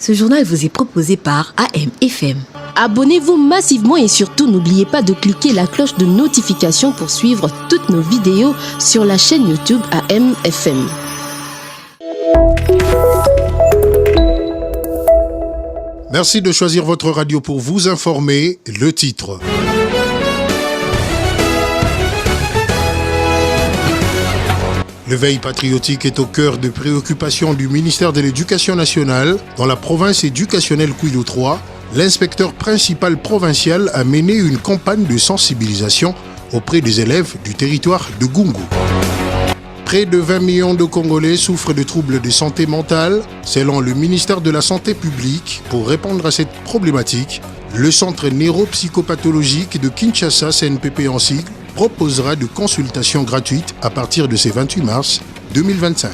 Ce journal vous est proposé par AM/FM. Abonnez-vous massivement et surtout n'oubliez pas de cliquer la cloche de notification pour suivre toutes nos vidéos sur la chaîne YouTube AM/FM. Merci de choisir votre radio pour vous informer. Le titre. L'éveil patriotique est au cœur des préoccupations du ministère de l'Éducation nationale. Dans la province éducationnelle Kwilu 3, l'inspecteur principal provincial a mené une campagne de sensibilisation auprès des élèves du territoire de Gungu. Près de 20 millions de Congolais souffrent de troubles de santé mentale. Selon le ministère de la Santé publique, pour répondre à cette problématique, le centre neuropsychopathologique de Kinshasa, CNPP en sigle, proposera de consultations gratuites à partir de ce 28 mars 2025.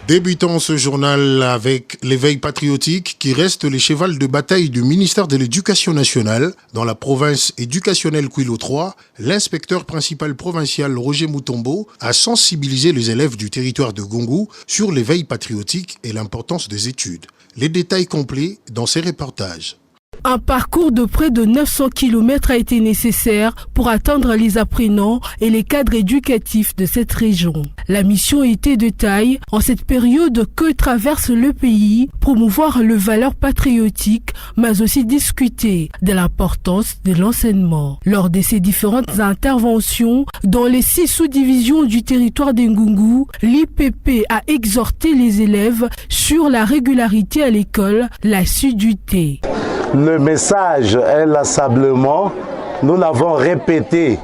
Débutons ce journal avec l'éveil patriotique qui reste le cheval de bataille du ministère de l'Éducation nationale. Dans la province éducationnelle Kwilu 3, l'inspecteur principal provincial Roger Mutombo a sensibilisé les élèves du territoire de Gungu sur l'éveil patriotique et l'importance des études. Les détails complets dans ces reportages. Un parcours de près de 900 km a été nécessaire pour atteindre les apprenants et les cadres éducatifs de cette région. La mission était de taille en cette période que traverse le pays, promouvoir les valeurs patriotiques, mais aussi discuter de l'importance de l'enseignement. Lors de ces différentes interventions, dans les 6 sous-divisions du territoire d'Ngungu, l'IPP a exhorté les élèves sur la régularité à l'école, l'assiduité. Le message inlassablement, nous l'avons répété.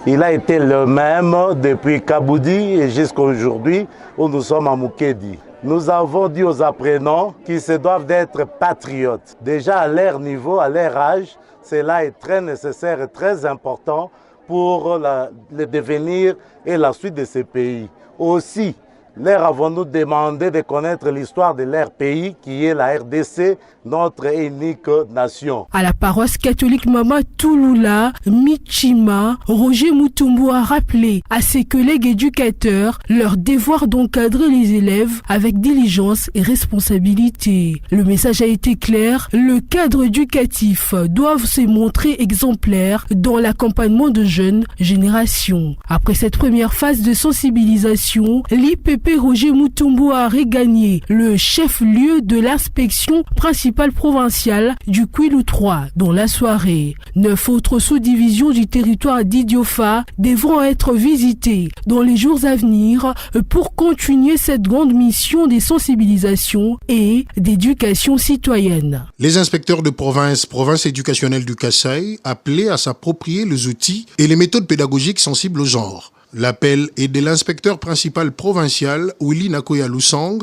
Il a été le même depuis Kaboudi et jusqu'à aujourd'hui où nous sommes à Mukedi. Nous avons dit aux apprenants qu'ils se doivent d'être patriotes. Déjà à leur niveau, à leur âge, cela est très nécessaire et très important pour le devenir et la suite de ces pays. Aussi, leur avons-nous demandé de connaître l'histoire de leur pays qui est la RDC, notre unique nation. À la paroisse catholique Mama Touloula, Michima, Roger Mutombo a rappelé à ses collègues éducateurs leur devoir d'encadrer les élèves avec diligence et responsabilité. Le message a été clair, le cadre éducatif doit se montrer exemplaire dans l'accompagnement de jeunes générations. Après cette première phase de sensibilisation, l'IPP Roger Mutombo a regagné le chef-lieu de l'inspection principale provinciale du Kwilu 3 dans la soirée. 9 autres sous-divisions du territoire d'Idiofa devront être visitées dans les jours à venir pour continuer cette grande mission de sensibilisation et d'éducation citoyenne. Les inspecteurs de province éducationnelle du Kasaï, appelés à s'approprier les outils et les méthodes pédagogiques sensibles au genre. L'appel est de l'inspecteur principal provincial Willy Nakoya Lusang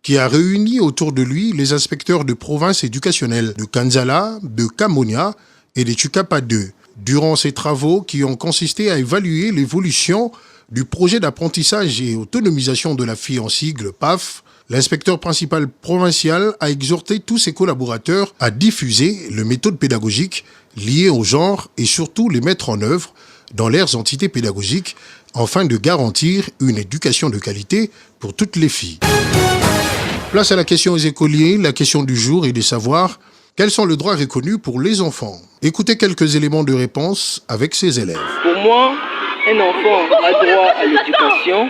qui a réuni autour de lui les inspecteurs de province éducationnelle de Kanzala, de Kamonia et de Chukapa 2. Durant ces travaux qui ont consisté à évaluer l'évolution du projet d'apprentissage et autonomisation de la fille en sigle PAF, l'inspecteur principal provincial a exhorté tous ses collaborateurs à diffuser les méthodes pédagogiques liées au genre et surtout les mettre en œuvre dans leurs entités pédagogiques afin de garantir une éducation de qualité pour toutes les filles. Place à la question aux écoliers. La question du jour est de savoir quels sont les droits reconnus pour les enfants. Écoutez quelques éléments de réponse avec ces élèves. Pour moi, un enfant a droit à l'éducation.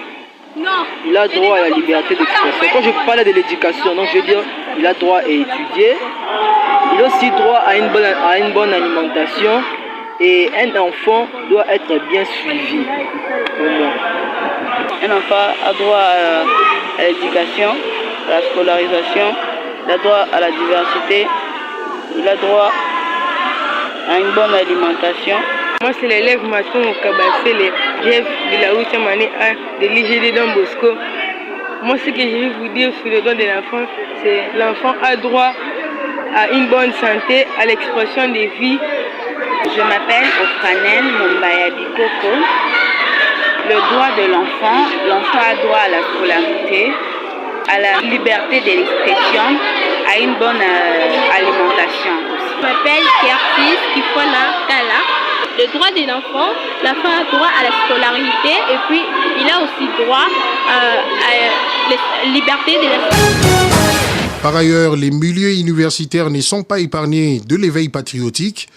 Il a droit à la liberté d'expression. Quand je parle de l'éducation, donc je veux dire il a droit à étudier. Il a aussi droit à une bonne alimentation. Et un enfant doit être bien suivi, pour moi. Un enfant a droit à l'éducation, à la scolarisation, il a droit à la diversité, il a droit à une bonne alimentation. Moi, c'est l'élève Maton au Kabassé, l'élève de la 8e année A de l'IGD Don Bosco. Moi, ce que je vais vous dire sur le droit de l'enfant, c'est l'enfant a droit à une bonne santé, à l'expression des vies. Je m'appelle Ofranen Mombaya Bikoko. Le droit de l'enfant a droit à la scolarité, à la liberté de l'expression, à une bonne alimentation aussi. Je m'appelle Kertis Kifona Tala. le droit de l'enfant a droit à la scolarité et puis il a aussi droit à la liberté de la... Par ailleurs, les milieux universitaires ne sont pas épargnés de l'éveil patriotique.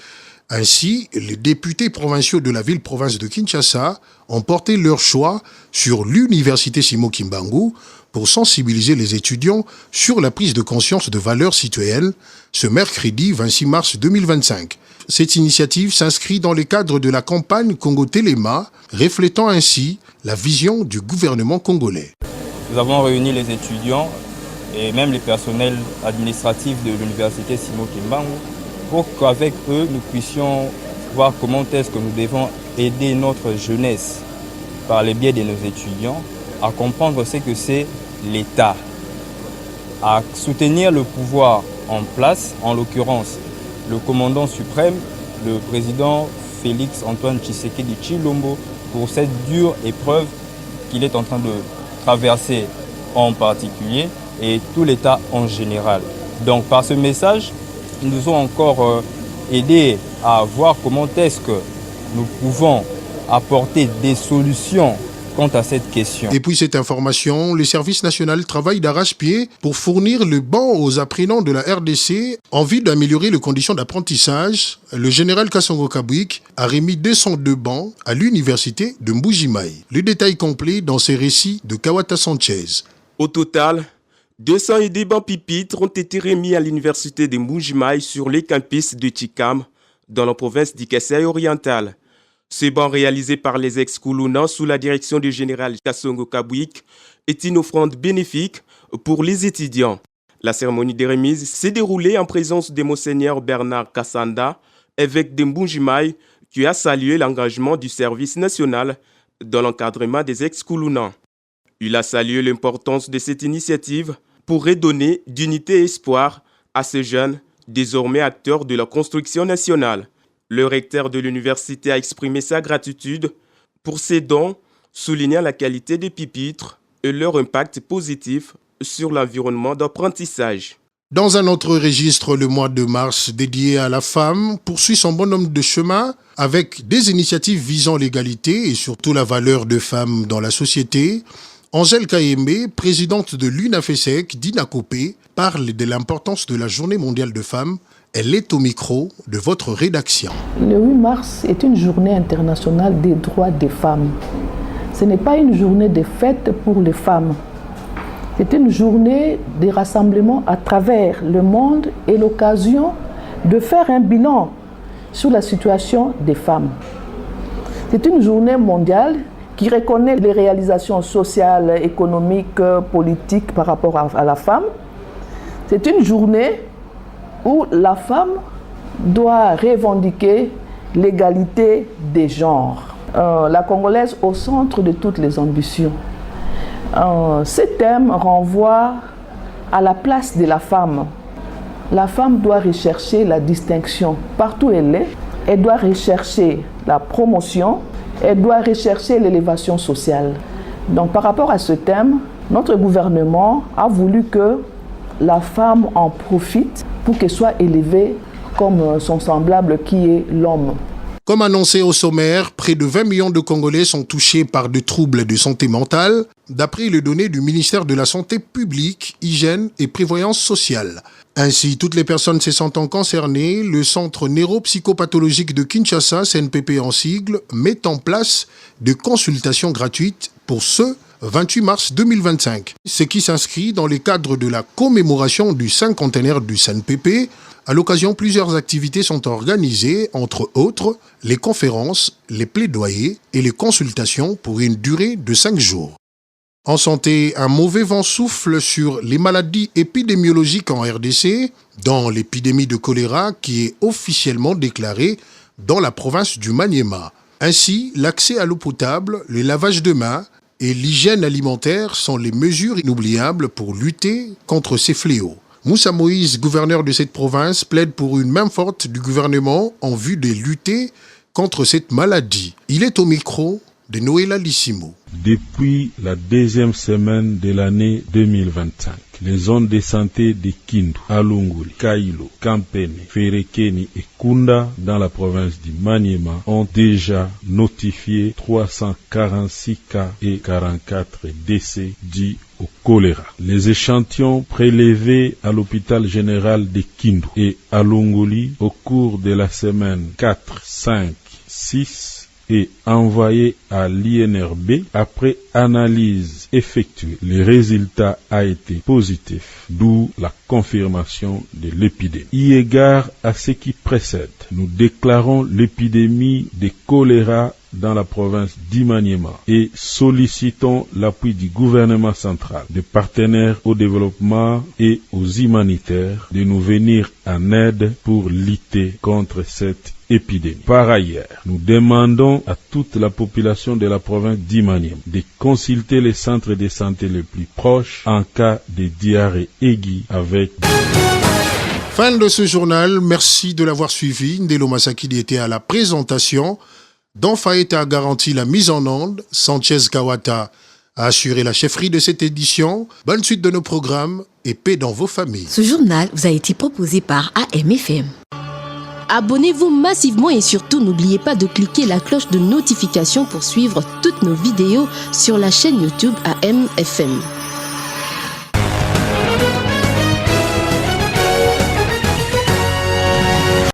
Ainsi, les députés provinciaux de la ville-province de Kinshasa ont porté leur choix sur l'université Simon Kimbangu pour sensibiliser les étudiants sur la prise de conscience de valeurs citoyennes ce mercredi 26 mars 2025. Cette initiative s'inscrit dans le cadre de la campagne Congo Téléma, reflétant ainsi la vision du gouvernement congolais. Nous avons réuni les étudiants et même les personnels administratifs de l'université Simon Kimbangu pour qu'avec eux, nous puissions voir comment est-ce que nous devons aider notre jeunesse par le biais de nos étudiants à comprendre ce que c'est l'État, à soutenir le pouvoir en place, en l'occurrence le commandant suprême, le président Félix Antoine Tshisekedi Tshilombo, pour cette dure épreuve qu'il est en train de traverser en particulier et tout l'État en général. Donc par ce message, ils nous ont encore aidés à voir comment est-ce que nous pouvons apporter des solutions quant à cette question. Et puis cette information, le service national travaille d'arrache-pied pour fournir le banc aux apprenants de la RDC en vue d'améliorer les conditions d'apprentissage. Le général Kassongo Kabouik a remis 202 bancs à l'université de Mbuji-Mayi. Le détail complet dans ces récits de Kawata Sanchez. Au total, 202 bancs pupitres ont été remis à l'université de Mbuji-Mayi sur les campus de Tchikam, dans la province du Kasaï oriental. Ce banc réalisé par les ex-Koulounans sous la direction du général Kassongo Kabouik est une offrande bénéfique pour les étudiants. La cérémonie de remise s'est déroulée en présence de Monseigneur Bernard Kassanda, évêque de Mbuji-Mayi, qui a salué l'engagement du service national dans l'encadrement des ex-Koulounans. Il a salué l'importance de cette initiative pour redonner d'unité et espoir à ces jeunes, désormais acteurs de la construction nationale. Le recteur de l'université a exprimé sa gratitude pour ces dons, soulignant la qualité des pupitres et leur impact positif sur l'environnement d'apprentissage. Dans un autre registre, le mois de mars dédié à la femme poursuit son bonhomme de chemin avec des initiatives visant l'égalité et surtout la valeur de femmes dans la société. Angèle Kayembe, présidente de l'UNAFESEC d'Inakopé, parle de l'importance de la Journée mondiale de femmes. Elle est au micro de votre rédaction. Le 8 mars est une journée internationale des droits des femmes. Ce n'est pas une journée de fête pour les femmes. C'est une journée de rassemblement à travers le monde et l'occasion de faire un bilan sur la situation des femmes. C'est une journée mondiale qui reconnaît les réalisations sociales, économiques, politiques par rapport à la femme. C'est une journée où la femme doit revendiquer l'égalité des genres. La Congolaise au centre de toutes les ambitions. Ce thème renvoie à la place de la femme. La femme doit rechercher la distinction partout où elle est. Elle doit rechercher la promotion. Elle doit rechercher l'élévation sociale. Donc par rapport à ce thème, notre gouvernement a voulu que la femme en profite pour qu'elle soit élevée comme son semblable qui est l'homme. Comme annoncé au sommaire, près de 20 millions de Congolais sont touchés par des troubles de santé mentale, d'après les données du ministère de la Santé publique, Hygiène et Prévoyance sociale. Ainsi, toutes les personnes se sentant concernées, le Centre neuropsychopathologique de Kinshasa, CNPP en sigle, met en place des consultations gratuites pour ce 28 mars 2025. Ce qui s'inscrit dans le cadre de la commémoration du cinquantenaire du CNPP. À l'occasion, plusieurs activités sont organisées, entre autres les conférences, les plaidoyers et les consultations pour une durée de 5 jours. En santé, un mauvais vent souffle sur les maladies épidémiologiques en RDC, dans l'épidémie de choléra qui est officiellement déclarée dans la province du Maniema. Ainsi, l'accès à l'eau potable, le lavage de mains et l'hygiène alimentaire sont les mesures inoubliables pour lutter contre ces fléaux. Moussa Moïse, gouverneur de cette province, plaide pour une main forte du gouvernement en vue de lutter contre cette maladie. Il est au micro de Noëlla Lissimo. Depuis la deuxième semaine de l'année 2025, les zones de santé de Kindu, Alunguli, Kailo, Kampene, Ferekeni et Kunda dans la province du Maniema ont déjà notifié 346 cas et 44 décès dus au choléra. Les échantillons prélevés à l'hôpital général de Kindu et Alunguli au cours de la semaine 4, 5, 6 et envoyé à l'INRB après analyse effectuée. Le résultat a été positif, d'où la confirmation de l'épidémie. Eu égard à ce qui précède, nous déclarons l'épidémie de choléra dans la province d'Imaniema et sollicitons l'appui du gouvernement central, des partenaires au développement et aux humanitaires de nous venir en aide pour lutter contre cette épidémie. Par ailleurs, nous demandons à toute la population de la province d'Imaniema de consulter les centres de santé les plus proches en cas de diarrhée aiguë avec... Fin de ce journal, merci de l'avoir suivi. Ndelo Masakidi était à la présentation. Don Faeta a garanti la mise en onde. Sanchez Kawata a assuré la chefferie de cette édition. Bonne suite de nos programmes et paix dans vos familles. Ce journal vous a été proposé par AMFM. Abonnez-vous massivement et surtout n'oubliez pas de cliquer la cloche de notification pour suivre toutes nos vidéos sur la chaîne YouTube AMFM.